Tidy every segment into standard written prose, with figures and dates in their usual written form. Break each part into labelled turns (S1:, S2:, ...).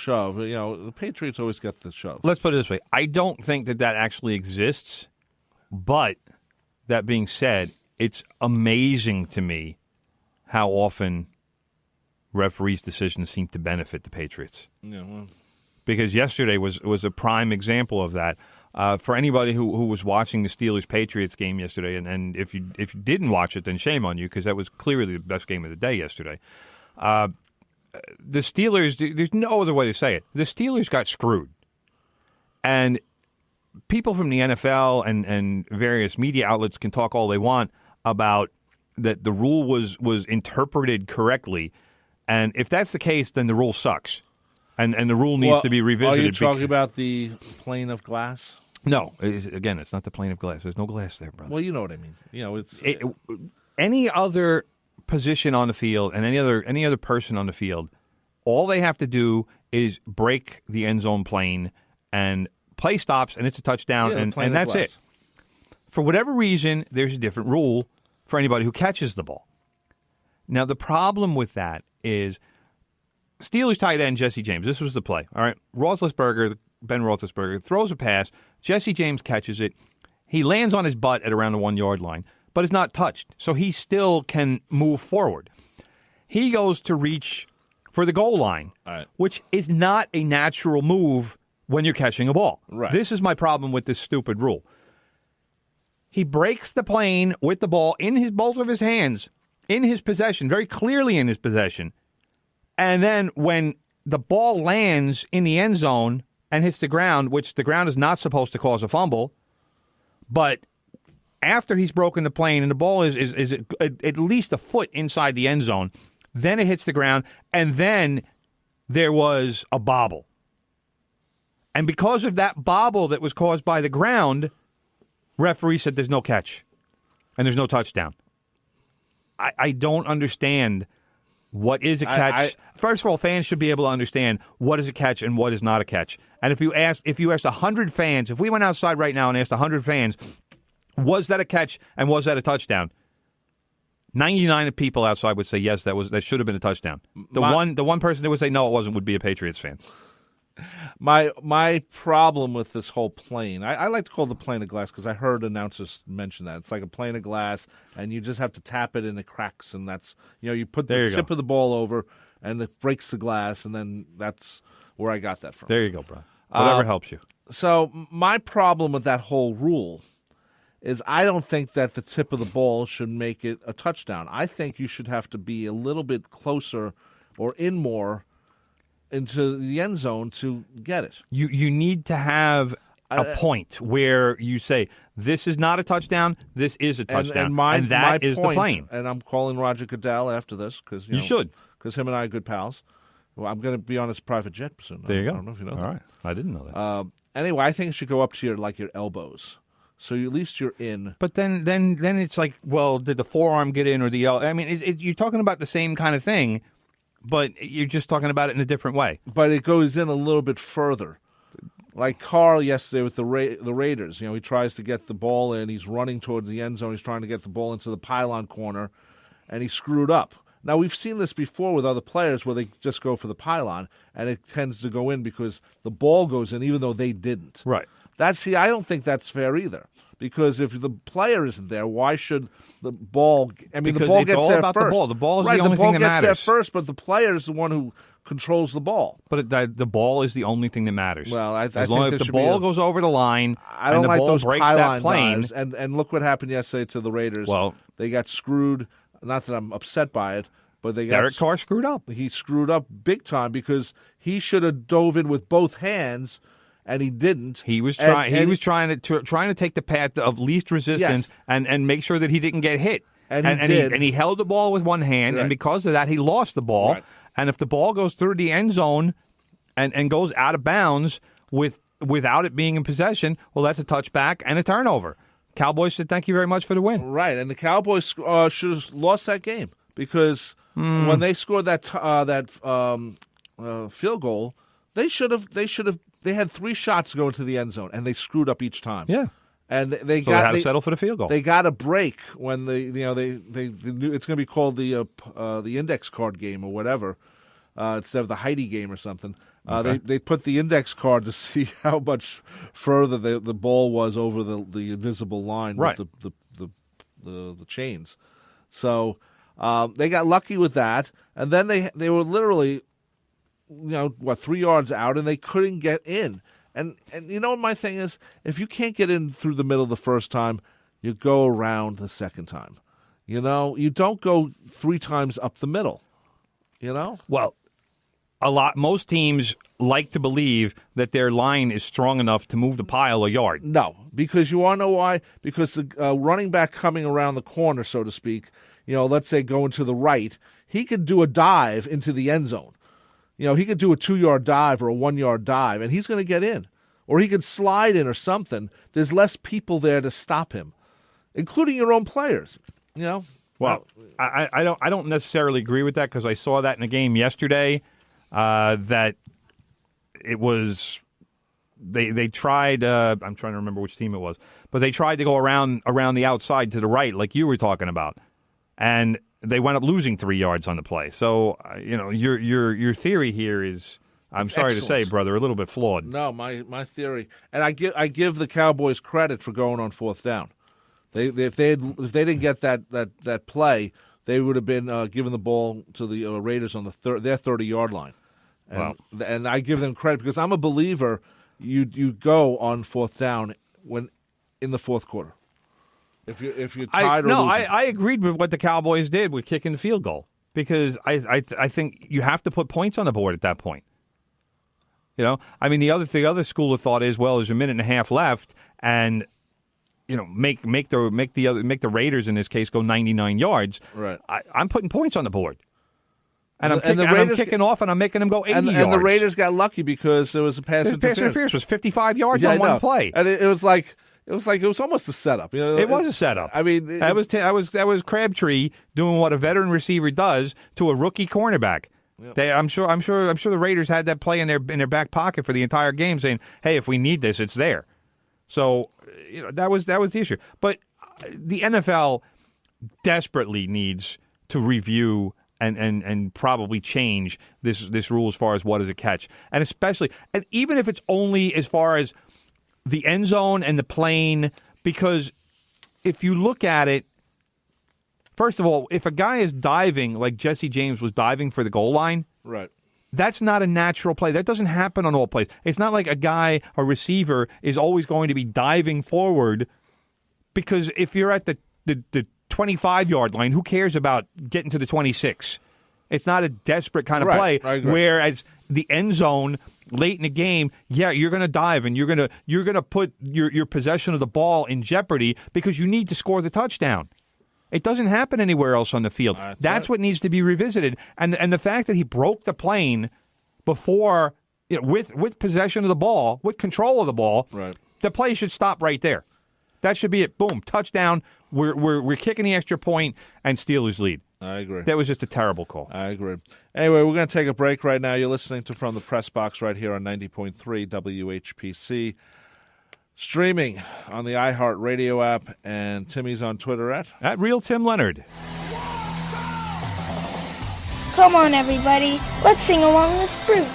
S1: shove. The Patriots always get the shove.
S2: Let's put it this way. I don't think that actually exists, but that being said, it's amazing to me how often referees' decisions seem to benefit the Patriots.
S1: Yeah, well.
S2: Because yesterday was a prime example of that. For anybody who was watching the Steelers-Patriots game yesterday, and if you didn't watch it, then shame on you, because that was clearly the best game of the day yesterday. The Steelers, there's no other way to say it. The Steelers got screwed. And people from the NFL and various media outlets can talk all they want about that the rule was interpreted correctly. And if that's the case, then the rule sucks. And the rule needs to be revisited.
S1: Are you talking about the plane of glass?
S2: No. Again, it's not the plane of glass. There's no glass there, brother.
S1: Well, you know what I mean. It's
S2: any other position on the field and any other person on the field, all they have to do is break the end zone plane and play stops, and it's a touchdown, and that's it. For whatever reason, there's a different rule for anybody who catches the ball. Now, the problem with that is Steelers tight end Jesse James. This was the play. All right, Ben Roethlisberger throws a pass. Jesse James catches it. He lands on his butt at around the 1-yard line, but is not touched, so he still can move forward. He goes to reach for the goal line, which is not a natural move when you're catching a ball.
S1: Right.
S2: This is my problem with this stupid rule. He breaks the plane with the ball in both of his hands, in his possession, very clearly in his possession. And then when the ball lands in the end zone and hits the ground, which the ground is not supposed to cause a fumble, but after he's broken the plane and the ball is at least a foot inside the end zone, then it hits the ground, and then there was a bobble. And because of that bobble that was caused by the ground, referee said there's no catch and there's no touchdown. I don't understand what is a catch. First of all, fans should be able to understand what is a catch and what is not a catch. And if you asked 100 fans, if we went outside right now and asked 100 fans, was that a catch and was that a touchdown? 99 of people outside would say yes, that should have been a touchdown. The one person that would say no, it wasn't would be a Patriots fan.
S1: My problem with this whole plane, I like to call it the plane of glass because I heard announcers mention that. It's like a plane of glass, and you just have to tap it and it cracks, and that's, you put the tip of the ball over, and it breaks the glass, and then that's where I got that from.
S2: There you go, bro. Whatever helps you.
S1: So my problem with that whole rule is I don't think that the tip of the ball should make it a touchdown. I think you should have to be a little bit closer or in more into the end zone to get it.
S2: You need to have a point where you say, this is not a touchdown, this is a touchdown, and that is the plane.
S1: And I'm calling Roger Goodell after this because
S2: you should,
S1: because him and I are good pals. Well, I'm going to be on his private jet soon.
S2: There you go.
S1: I don't know if you know that.
S2: All right, I didn't know that.
S1: Anyway, I think it should go up to your elbows. So at least you're in.
S2: But then it's like, well, did the forearm get in or the elbow? I mean, you're talking about the same kind of thing, but you're just talking about it in a different way.
S1: But it goes in a little bit further. Like Carl yesterday with the Raiders. He tries to get the ball in. He's running towards the end zone. He's trying to get the ball into the pylon corner, and he screwed up. Now, we've seen this before with other players where they just go for the pylon, and it tends to go in because the ball goes in even though they didn't.
S2: Right.
S1: I don't think that's fair either. Because if the player isn't there, why should the ball? I mean,
S2: because
S1: the ball
S2: it's
S1: gets
S2: all
S1: there
S2: about
S1: first.
S2: The ball. The ball is the only thing that
S1: matters. The ball
S2: matters.
S1: gets there first, but the player is the one who controls the ball.
S2: But the ball is the only thing that matters.
S1: Well, I
S2: as
S1: think
S2: long as the ball goes over the line,
S1: I don't
S2: and the
S1: like
S2: ball
S1: those
S2: breaks
S1: pylon
S2: that plane.
S1: dives. And look what happened yesterday to the Raiders.
S2: Well,
S1: they got screwed. Not that I'm upset by it, but they got
S2: Derek Carr screwed up.
S1: He screwed up big time because he should have dove in with both hands. And he didn't.
S2: He was trying. He was trying to take the path of least resistance and make sure that he didn't get hit.
S1: And he did.
S2: He held the ball with one hand, and because of that, he lost the ball.
S1: Right.
S2: And if the ball goes through the end zone and goes out of bounds without it being in possession, well, that's a touchback and a turnover. Cowboys said thank you very much for the win.
S1: Right, and the Cowboys should have lost that game because when they scored that field goal, they had 3 shots going to the end zone, and they screwed up each time.
S2: Yeah,
S1: and they
S2: had to settle for the field goal.
S1: They got a break when they knew it's going to be called the index card game or whatever instead of the Heidi game or something. They put the index card to see how much further the ball was over the invisible line
S2: right.
S1: with the chains. So they got lucky with that, and then they were literally, 3 yards out, and they couldn't get in. And you know what my thing is? If you can't get in through the middle the first time, you go around the second time. You don't go 3 times up the middle.
S2: Well, most teams like to believe that their line is strong enough to move the pile a yard.
S1: No, because you want to know why? Because the running back coming around the corner, so to speak, let's say going to the right, he could do a dive into the end zone. He could do a 2-yard dive or a 1-yard dive, and he's going to get in. Or he could slide in or something. There's less people there to stop him, including your own players.
S2: Well, I don't necessarily agree with that because I saw that in a game yesterday. That it was they tried. I'm trying to remember which team it was, but they tried to go around the outside to the right, like you were talking about, and they wound up losing 3 yards on the play. So your theory here is, I'm sorry to say, brother, a little bit flawed.
S1: No, my theory, and I give the Cowboys credit for going on 4th down. If they didn't get that play, they would have been giving the ball to the Raiders on their 30-yard line. And I give them credit because I'm a believer. You go on 4th down when in the fourth quarter. If you're tied or losing.
S2: I agreed with what the Cowboys did with kicking the field goal because I think you have to put points on the board at that point. The other school of thought is, well, there's a minute and a half left, and make the Raiders in this case go 99 yards.
S1: Right.
S2: I'm putting points on the board, and I'm kicking off, and I'm making them go 80 yards.
S1: And the Raiders got lucky because there was a pass interference.
S2: Pass interference was 55 yards on one play,
S1: and it was almost a setup.
S2: It was a setup. That was Crabtree doing what a veteran receiver does to a rookie cornerback. Yep. I'm sure the Raiders had that play in their back pocket for the entire game, saying, "Hey, if we need this, it's there." So that was the issue. But the NFL desperately needs to review and probably change this rule as far as what is a catch, and even if it's only as far as the end zone and the plane, because if you look at it. First of all, if a guy is diving like Jesse James was diving for the goal line,
S1: right,
S2: that's not a natural play. That doesn't happen on all plays. It's not like a receiver, is always going to be diving forward because if you're at the 25-yard line, who cares about getting to the 26? It's not a desperate kind of play. Whereas the end zone late in the game, you're going to dive and you're going to put your possession of the ball in jeopardy because you need to score the touchdown. It doesn't happen anywhere else on the field. That's what needs to be revisited. And the fact that he broke the plane before, with possession of the ball, with control of the ball,
S1: right.
S2: The play should stop right there. That should be it. Boom, touchdown. We're kicking the extra point and Steelers lead.
S1: I agree.
S2: That was just a terrible call.
S1: I agree. Anyway, we're going to take a break right now. You're listening to From the Press Box right here on 90.3 WHPC. Streaming on the iHeartRadio app, and Timmy's on Twitter at
S2: Real Tim Leonard.
S3: Come on, everybody. Let's sing along with Bruce.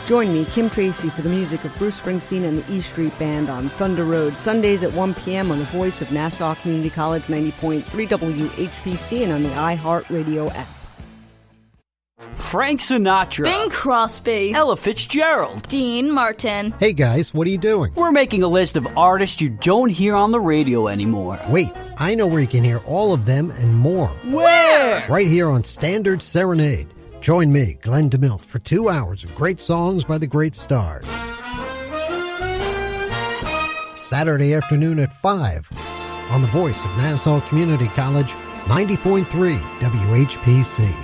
S4: Join me, Kim Tracy, for the music of Bruce Springsteen and the E Street Band on Thunder Road, Sundays at 1 p.m. on the Voice of Nassau Community College 90.3 WHPC and on the iHeartRadio app.
S5: Frank Sinatra.
S6: Bing Crosby.
S5: Ella Fitzgerald.
S6: Dean Martin.
S7: Hey guys, what are you doing?
S5: We're making a list of artists you don't hear on the radio anymore.
S7: Wait, I know where you can hear all of them and more.
S5: Where?
S7: Right here on Standard Serenade. Join me, Glenn DeMilt, for 2 hours of great songs by the great stars. Saturday afternoon at 5 on the Voice of Nassau Community College, 90.3 WHPC.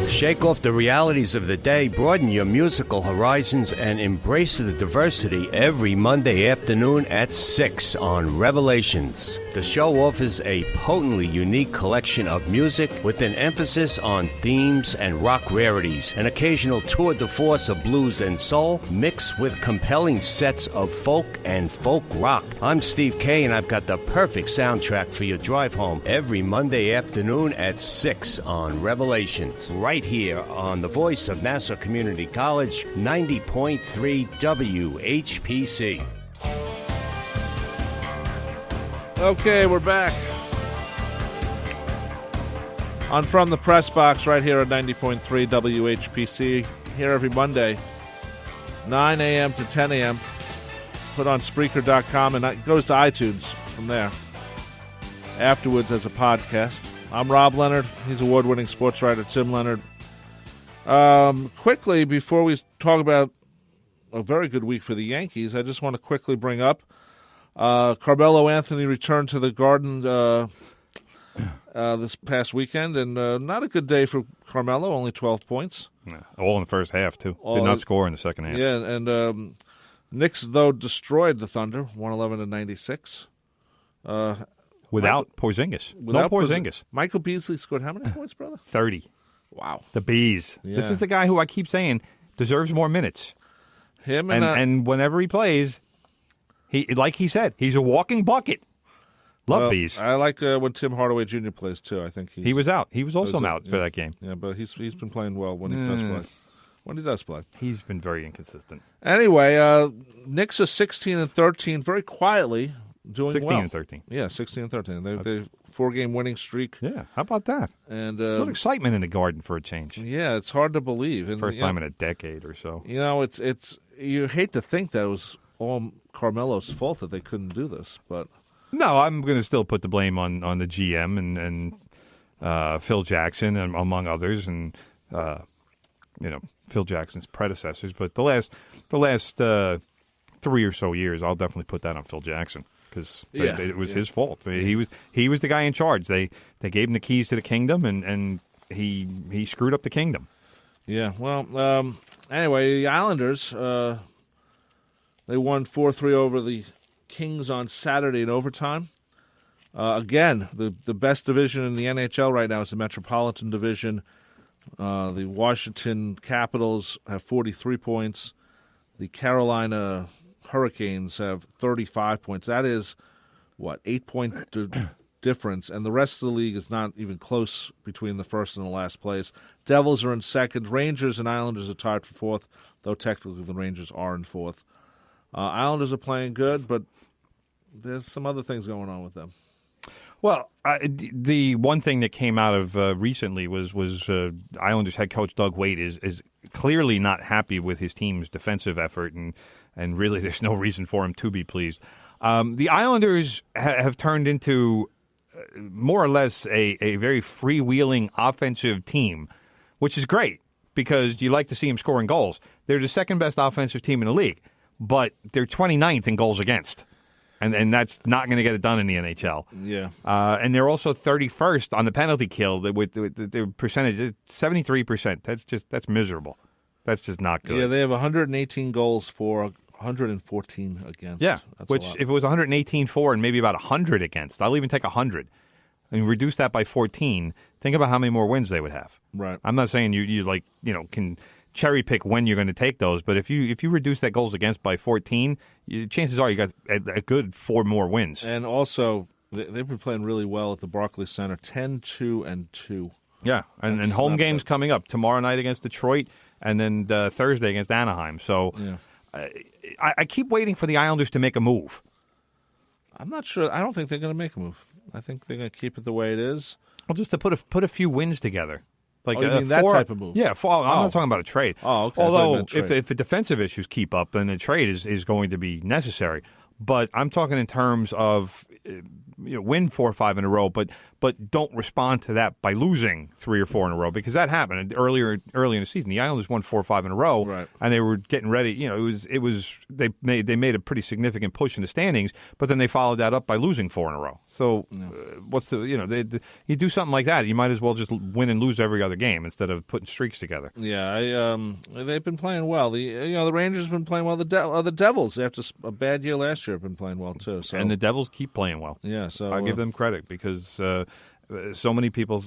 S8: Shake off the realities of the day, broaden your musical horizons, and embrace the diversity every Monday afternoon at 6 on Revelations. The show offers a potently unique collection of music with an emphasis on themes and rock rarities, an occasional tour de force of blues and soul, mixed with compelling sets of folk and folk rock. I'm Steve Kay, and I've got the perfect soundtrack for your drive home every Monday afternoon at 6 on Revelations, right here on the voice of Nassau Community College, 90.3 WHPC.
S1: Okay, we're back on From the Press Box right here at 90.3 WHPC. Here every Monday, 9 a.m. to 10 a.m. Put on Spreaker.com, and it goes to iTunes from there. Afterwards as a podcast. I'm Rob Leonard. He's award-winning sports writer Tim Leonard. Quickly, before we talk about a very good week for the Yankees, I just want to quickly bring up Carmelo Anthony returned to the Garden this past weekend, and not a good day for Carmelo, only 12 points.
S2: Yeah, all in the first half, too. Did not score in the second half.
S1: Yeah, and Knicks, though, destroyed the Thunder, 111-96.
S2: Without Porzingis. No Porzingis.
S1: Michael Beasley scored how many points, brother?
S2: 30.
S1: Wow.
S2: The Bees.
S1: Yeah.
S2: This is the guy who I keep saying deserves more minutes.
S1: Him
S2: and whenever he plays, like he said, he's a walking bucket. Love Bees.
S1: I like when Tim Hardaway Jr. plays, too. I think
S2: he was out. He was also out for that game.
S1: Yeah, but he's been playing well when he does play. When he does play.
S2: He's been very inconsistent.
S1: Anyway, Knicks are 16-13, very quietly doing
S2: 16-13.
S1: Yeah, 16-13. They're 4-game winning streak.
S2: Yeah, how about that?
S1: And
S2: a little excitement in the Garden for a change.
S1: Yeah, it's hard to believe. And,
S2: first time in a decade or so.
S1: You know, it's you hate to think that it was all Carmelo's fault that they couldn't do this, but
S2: no, I'm going to still put the blame on the GM and Phil Jackson and among others, and Phil Jackson's predecessors. But the last 3 or so years, I'll definitely put that on Phil Jackson because it was his fault. He was the guy in charge. They gave him the keys to the kingdom, and he screwed up the kingdom.
S1: Yeah. Well, anyway, the Islanders they won 4-3 over the Kings on Saturday in overtime. Again, the best division in the NHL right now is the Metropolitan Division. The Washington Capitals have 43 points. The Carolina Hurricanes have 35 points. That is, 8-point difference. And the rest of the league is not even close between the first and the last place. Devils are in second. Rangers and Islanders are tied for fourth, though technically the Rangers are in fourth. Islanders are playing good, but there's some other things going on with them.
S2: Well, the one thing that came out of recently was Islanders head coach Doug Waite is clearly not happy with his team's defensive effort, and really there's no reason for him to be pleased. The Islanders have turned into more or less a very freewheeling offensive team, which is great because you like to see them scoring goals. They're the second best offensive team in the league, but they're 29th in goals against. And that's not going to get it done in the NHL.
S1: Yeah.
S2: And they're also 31st on the penalty kill with their percentage, 73%. That's miserable. That's just not good.
S1: Yeah, they have 118 goals for, 114 against.
S2: Yeah,
S1: that's
S2: which if it was 118 for and maybe about 100 against, I'll even take 100. And reduce that by 14. Think about how many more wins they would have.
S1: Right.
S2: I'm not saying you can cherry pick when you're going to take those, but if you reduce that goals against by 14, chances are you got a good 4 more wins.
S1: And also, they've been playing really well at the Barclays Center, 10-2-2.
S2: Yeah, and home games coming up tomorrow night against Detroit, and then Thursday against Anaheim. So I keep waiting for the Islanders to make a move.
S1: I'm not sure. I don't think they're going to make a move. I think they're going to keep it the way it is.
S2: Well, just to put a few wins together. Like
S1: you mean that type of move?
S2: Yeah, I'm not talking about a trade.
S1: Oh, okay.
S2: Although, if the defensive issues keep up, then a trade is going to be necessary. But I'm talking in terms of win 4 or 5 in a row, but don't respond to that by losing 3 or 4 in a row, because that happened early in the season. The Islanders won 4 or 5 in a row,
S1: right,
S2: and they were getting ready. It was they made a pretty significant push in the standings, but then they followed that up by losing 4 in a row. So what's you do something like that, you might as well just win and lose every other game instead of putting streaks together.
S1: Yeah, they've been playing well. The Rangers have been playing well. The Devils, after a bad year last year, have been playing well too. So.
S2: And the Devils keep playing playing well.
S1: Yeah, so
S2: I'll give them credit because so many people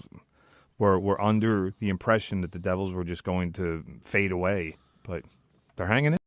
S2: were under the impression that the Devils were just going to fade away, but they're hanging in.